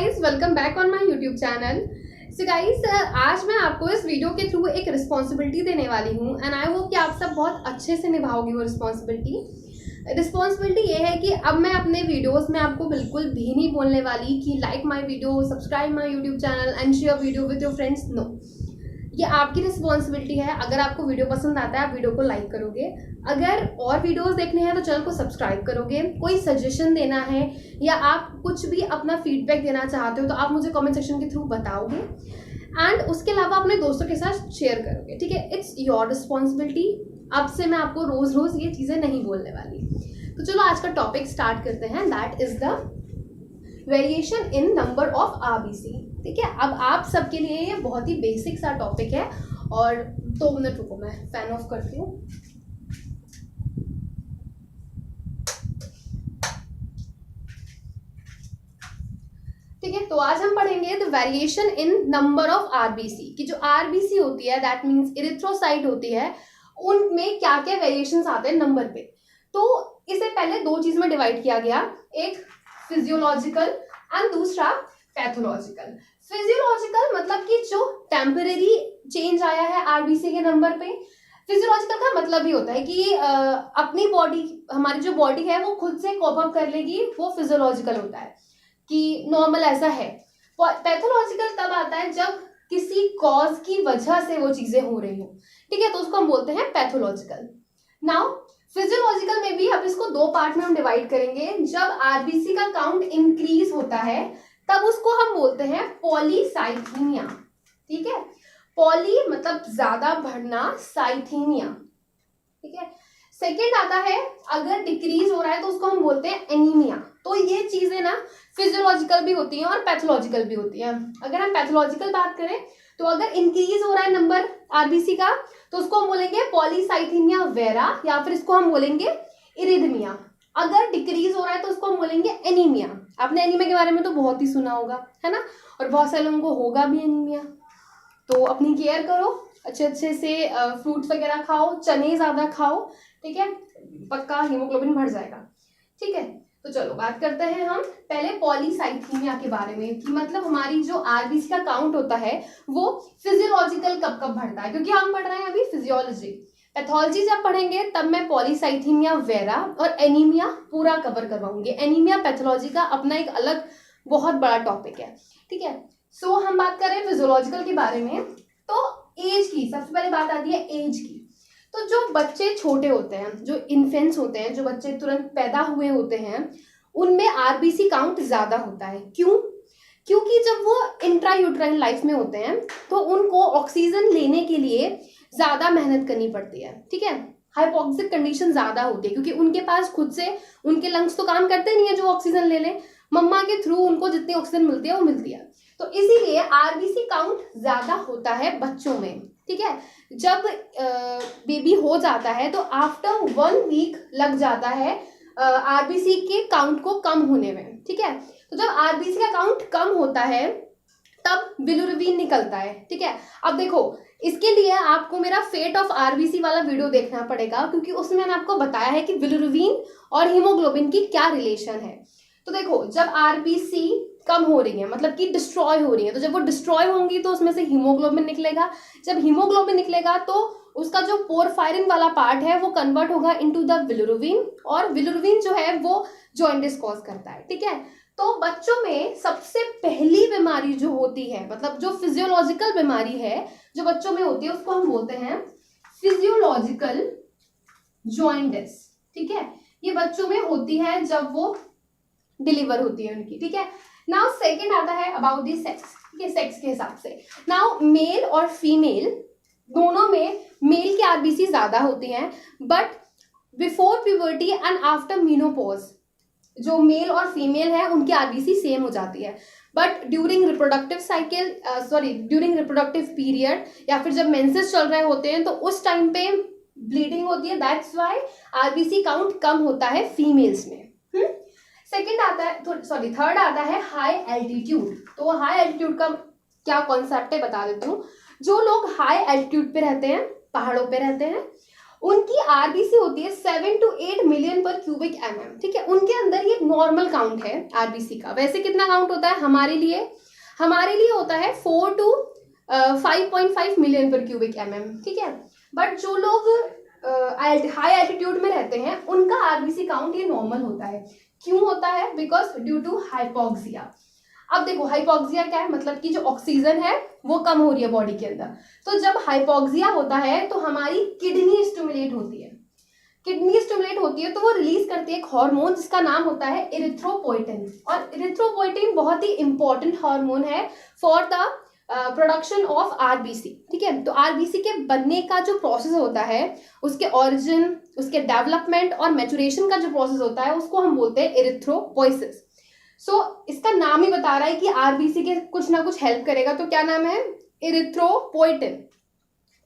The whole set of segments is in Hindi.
Guys, welcome back on my YouTube channel. So guys, आज मैं आपको इस वीडियो के थ्रू एक रिस्पॉन्सिबिलिटी देने वाली हूँ एंड आई होप कि आप सब बहुत अच्छे से निभाओगे वो रिस्पॉन्सिबिलिटी ये है कि अब मैं अपने वीडियोस में आपको बिल्कुल भी नहीं बोलने वाली कि like my video, subscribe my YouTube channel and share video with your friends. No, ये आपकी रिस्पॉन्सिबिलिटी है। अगर आपको वीडियो पसंद आता है आप वीडियो को लाइक करोगे, अगर और वीडियोस देखने हैं तो चैनल को सब्सक्राइब करोगे, कोई सजेशन देना है या आप कुछ भी अपना फीडबैक देना चाहते हो तो आप मुझे कमेंट सेक्शन के थ्रू बताओगे एंड उसके अलावा अपने दोस्तों के साथ शेयर करोगे। ठीक है, इट्स योर रिस्पॉन्सिबिलिटी। अब से मैं आपको रोज रोज ये चीजें नहीं बोलने वाली। तो चलो आज का टॉपिक स्टार्ट करते हैं। That is the variation in number of RBC. ठीक है, अब आप सबके लिए ये बहुत ही बेसिक सा टॉपिक है और 2 मिनट रुको, मैं फैन ऑफ करती हूँ। ठीक है, तो आज हम पढ़ेंगे the variation in number of RBC कि जो आरबीसी होती है दैट मीन्स इरिथ्रोसाइट होती है, उनमें क्या क्या वेरिएशंस आते हैं नंबर पे। तो इसे पहले 2 चीज में डिवाइड किया गया, एक फिजियोलॉजिकल एंड दूसरा पैथोलॉजिकल। फिजियोलॉजिकल मतलब कि जो टेम्परेरी चेंज आया है आरबीसी के नंबर पे। फिजियोलॉजिकल का मतलब ही होता है कि अपनी बॉडी, हमारी जो बॉडी है वो खुद से कॉप अप कर लेगी, वो फिजियोलॉजिकल होता है कि नॉर्मल ऐसा है। पैथोलॉजिकल तब आता है जब किसी कॉज की वजह से वो चीजें हो रही हो। ठीक है, तो उसको हम बोलते हैं पैथोलॉजिकल। नाउ फिजियोलॉजिकल में भी अब इसको 2 पार्ट में हम डिवाइड करेंगे। जब आरबीसी का काउंट इंक्रीज होता है तब उसको हम बोलते हैं पॉलीसाइथीमिया। ठीक है, पॉली मतलब ज्यादा बढ़ना, साइथीमिया। ठीक है, सेकेंड आता है अगर डिक्रीज हो रहा है तो उसको हम बोलते हैं एनीमिया। तो ये चीजें ना फिजियोलॉजिकल भी होती हैं और पैथोलॉजिकल भी होती हैं। अगर हम पैथोलॉजिकल बात करें तो अगर इंक्रीज हो रहा है नंबर आरबीसी का तो उसको हम बोलेंगे पॉलीसाइथीमिया वेरा या फिर इसको हम बोलेंगे इरिथमिया। अगर डिक्रीज हो रहा है तो उसको हम बोलेंगे एनीमिया। आपने एनीमिया के बारे में तो बहुत ही सुना होगा, है ना, और बहुत सारे लोगों को होगा भी एनीमिया। तो अपनी केयर करो, अच्छे अच्छे से फ्रूट्स वगैरह खाओ, चने ज्यादा खाओ। ठीक है, पक्का हीमोग्लोबिन बढ़ जाएगा। ठीक है, तो चलो बात करते हैं हम पहले पॉलीसाइथीमिया के बारे में कि मतलब हमारी जो आरबीसी का काउंट होता है वो फिजियोलॉजिकल कब कब बढ़ता है, क्योंकि हम पढ़ रहे हैं अभी फिजियोलॉजी। पैथोलॉजी जब पढ़ेंगे तब मैं पॉलीसाइथीमिया वेरा और एनीमिया पूरा कवर करवाऊंगी। एनीमिया पैथोलॉजी का अपना एक अलग बहुत बड़ा टॉपिक है। ठीक है, सो हम बात कर रहे हैं फिजियोलॉजिकल के बारे में। तो एज की सबसे पहले बात आती है एज की। तो जो बच्चे छोटे होते हैं, जो इन्फेंट्स होते हैं, जो बच्चे तुरंत पैदा हुए होते हैं, उनमें आरबीसी काउंट ज्यादा होता है। क्यों? क्योंकि जब वो इंट्रायूट्राइन लाइफ में होते हैं तो उनको ऑक्सीजन लेने के लिए ज्यादा मेहनत करनी पड़ती है। ठीक है, हाइपोक्सिक कंडीशन ज्यादा होती है क्योंकि उनके पास खुद से उनके लंग्स तो काम करते नहीं है जो ऑक्सीजन ले लें, मम्मा के थ्रू उनको जितनी ऑक्सीजन मिलती है वो मिलती है। तो इसीलिए आरबीसी काउंट ज्यादा होता है बच्चों में। ठीक है, जब बेबी हो जाता है तो आफ्टर 1 वीक लग जाता है आरबीसी के काउंट को कम होने में। ठीक है, तो जब आरबीसी का काउंट कम होता है तब बिलिरुबिन निकलता है। ठीक है, अब देखो इसके लिए आपको मेरा फेट ऑफ आरबीसी वाला वीडियो देखना पड़ेगा क्योंकि उसमें मैंने आपको बताया है कि बिलिरुबिन और हीमोग्लोबिन की क्या रिलेशन है। तो देखो जब आरबीसी कम हो रही है मतलब कि डिस्ट्रॉय हो रही है, तो जब वो डिस्ट्रॉय होंगी तो उसमें से हीमोग्लोबिन निकलेगा। जब हीमोग्लोबिन निकलेगा तो उसका जो पोरफायरिन वाला पार्ट है वो कन्वर्ट होगा इनटू द बिलिरुबिन, और बिलिरुबिन जो है वो जॉन्डिस कॉज करता है। ठीक है, तो बच्चों में सबसे पहली बीमारी जो होती है, मतलब जो फिजियोलॉजिकल बीमारी है जो बच्चों में होती है, उसको हम बोलते हैं फिजियोलॉजिकल जॉन्डिस। ठीक है, ये बच्चों में होती है जब वो डिलीवर होती है उनकी। ठीक है, नाउ सेकेंड आता है अबाउट दी सेक्स। ठीक है, सेक्स के हिसाब से नाउ मेल और फीमेल दोनों में मेल की आरबीसी ज्यादा होती हैं, but before puberty and after menopause जो मेल और फीमेल है उनकी आरबीसी सेम हो जाती है। But during reproductive cycle during reproductive period या फिर जब मेंसेस चल रहे होते हैं तो उस टाइम पे ब्लीडिंग होती है, दैट्स व्हाई आरबीसी काउंट कम होता है फीमेल्स में। सेकेंड आता है थर्ड आता है हाई एल्टीट्यूड। तो हाई एल्टीट्यूड का क्या कॉन्सेप्ट है बता देती हूँ। जो लोग हाई एल्टीट्यूड पे रहते हैं, पहाड़ों पे रहते हैं, उनकी आरबीसी होती है 7 to 8 मिलियन पर क्यूबिक mm, ठीक है। उनके अंदर ये नॉर्मल काउंट है आरबीसी का। वैसे कितना काउंट होता है हमारे लिए होता है 4 to 5.5 मिलियन पर क्यूबिक mm, ठीक है। बट जो लोग हाई एल्टीट्यूड में रहते हैं उनका आरबीसी काउंट ये नॉर्मल होता है। क्यों होता है? Because due to hypoxia. अब देखो हाइपोक्सिया क्या है, मतलब कि जो ऑक्सीजन है वो कम हो रही है बॉडी के अंदर। तो जब हाइपोक्सिया होता है तो हमारी किडनी स्टिमुलेट होती है, तो वो रिलीज करती है एक हार्मोन जिसका नाम होता है इरिथ्रोपोइटिन। और इरिथ्रोपोइटिन बहुत ही इंपॉर्टेंट हार्मोन है for the production of RBC, ठीक है। तो आरबीसी के बनने का जो प्रोसेस होता है, उसके ओरिजिन, उसके डेवलपमेंट और मैचुरेशन का जो प्रोसेस होता है, उसको हम बोलते हैं इरिथ्रोपोइसिस। इसका नाम ही बता रहा है कि आरबीसी के कुछ ना कुछ हेल्प करेगा। तो क्या नाम है? इरिथ्रोपोइटिन।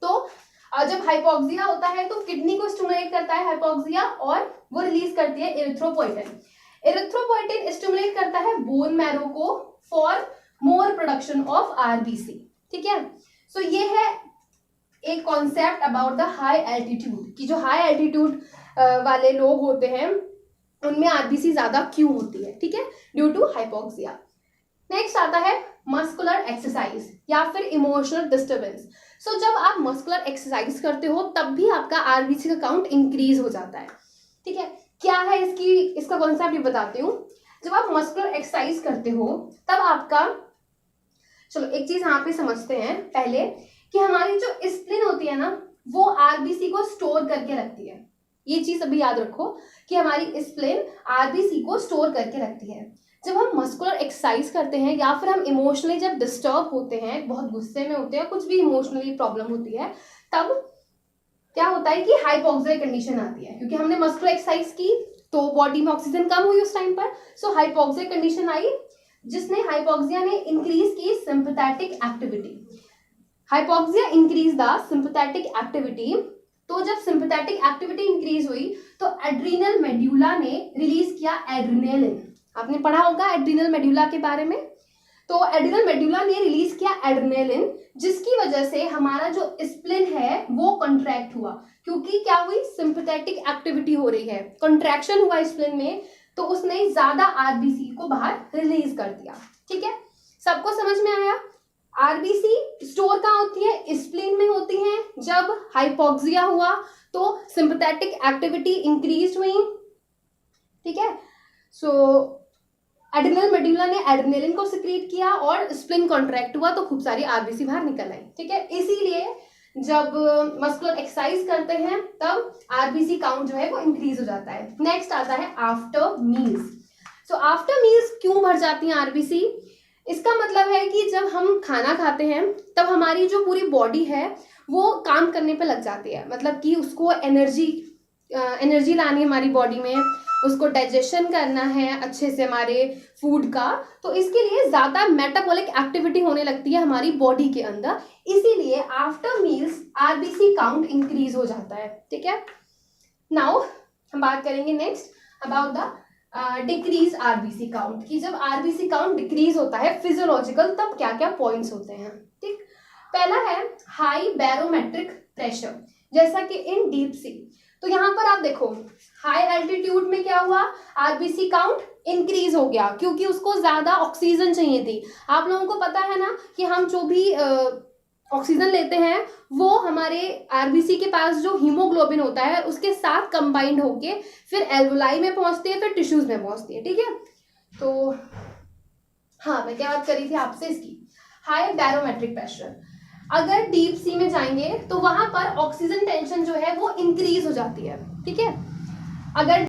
तो जब हाइपोक्सिया होता है तो किडनी को स्टिमुलेट करता है हाइपोक्सिया, और वो रिलीज करती है इरिथ्रोपोइटिन। इरिथ्रोपोइटिन स्टिमुलेट करता है बोन मैरो को for more production of RBC, ठीक है। सो ये है एक concept about the high altitude, कि जो हाई एल्टीट्यूड वाले लोग होते हैं उनमें आरबीसी ज्यादा क्यों होती है, ठीक है, ड्यू टू हाइपोक्सिया। नेक्स्ट आता है मस्कुलर एक्सरसाइज या फिर इमोशनल डिस्टर्बेंस। सो जब आप मस्कुलर एक्सरसाइज करते हो तब भी आपका आरबीसी का काउंट इंक्रीज हो जाता है, ठीक है। क्या है इसका कॉन्सेप्ट भी बताती हूँ। जब आप मस्कुलर एक्सरसाइज करते हो तब आपका, चलो एक चीज यहाँ पे समझते हैं पहले, कि हमारी जो स्प्लिन होती है ना वो आरबीसी को स्टोर करके रखती है। ये चीज अभी याद रखो कि हमारी स्प्लिन आरबीसी को स्टोर करके रखती है। जब हम मस्कुलर एक्सरसाइज करते हैं या फिर हम इमोशनली जब डिस्टर्ब होते हैं, बहुत गुस्से में होते हैं, कुछ भी इमोशनली प्रॉब्लम होती है, तब क्या होता है कि हाइपोक्सिया कंडीशन आती है। क्योंकि हमने मस्कुलर एक्सरसाइज की तो बॉडी में ऑक्सीजन कम हुई उस टाइम पर, सो हाइपोक्सिया कंडीशन आई, जिसने हाइपोक्सिया ने इंक्रीज की sympathetic activity. Hypoxia increase the sympathetic activity. तो जब सिंपैथेटिक एक्टिविटी इंक्रीज हुई तो एड्रीनल मेड्यूला ने रिलीज किया एड्रेनालिन। आपने पढ़ा होगा एड्रीनल मेड्यूला के बारे में। तो एड्रीनल मेड्यूला ने रिलीज किया एड्रेनालिन, जिसकी वजह से हमारा जो स्प्लिन है वो कॉन्ट्रैक्ट हुआ। क्योंकि क्या हुई? सिंपैथेटिक एक्टिविटी हो रही है, कॉन्ट्रैक्शन हुआ स्प्लिन में, तो उसने ज्यादा आरबीसी को बाहर रिलीज कर दिया, ठीक है। सबको समझ में आया? आरबीसी स्टोर कहाँ होती है? स्प्लीन में होती है। जब हाइपोक्सिया हुआ तो सिंपैथेटिक एक्टिविटी इंक्रीज हुई, ठीक है। सो एड्रेनल मेड्यूला ने एड्रेनालिन को सिक्रीट किया और स्प्लिन कॉन्ट्रैक्ट हुआ, तो खूब सारी आरबीसी बाहर निकल आई, ठीक है। इसीलिए जब मस्कुलर एक्सरसाइज करते हैं तब आरबीसी काउंट जो है वो इंक्रीज हो जाता है। नेक्स्ट आता है after meals. So after meals क्यों बढ़ जाती है आरबीसी? इसका मतलब है कि जब हम खाना खाते हैं तब हमारी जो पूरी बॉडी है वो काम करने पे लग जाती है। मतलब कि उसको एनर्जी लानी है हमारी बॉडी में, उसको डाइजेशन करना है अच्छे से हमारे फूड का, तो इसके लिए ज़्यादा मेटाबॉलिक एक्टिविटी होने लगती है हमारी बॉडी के अंदर। इसीलिए after meals RBC count increase हो जाता है, ठीक है। नाउ हम बात करेंगे next about the decrease RBC count, कि जब आरबीसी काउंट डिक्रीज होता है फिजियोलॉजिकल तब क्या क्या पॉइंट्स होते हैं, ठीक। पहला है हाई बैरोमेट्रिक प्रेशर, जैसा कि इन डीप सी। तो यहाँ पर आप देखो हाई एल्टीट्यूड में क्या हुआ? आरबीसी काउंट इंक्रीज हो गया क्योंकि उसको ज्यादा ऑक्सीजन चाहिए थी। आप लोगों को पता है ना कि हम जो भी ऑक्सीजन लेते हैं वो हमारे आरबीसी के पास जो हीमोग्लोबिन होता है उसके साथ कंबाइंड होके फिर एल्वुलाई में पहुंचती है, फिर टिश्यूज में पहुंचती है, ठीक है। तो हाँ, मैं क्या बात कर रही थी आपसे, इसकी हाई बैरोमेट्रिक प्रेशर। अगर डीप सी में जाएंगे तो वहां पर ऑक्सीजन टेंशन जो है वो इंक्रीज हो जाती है, ठीक है। अगर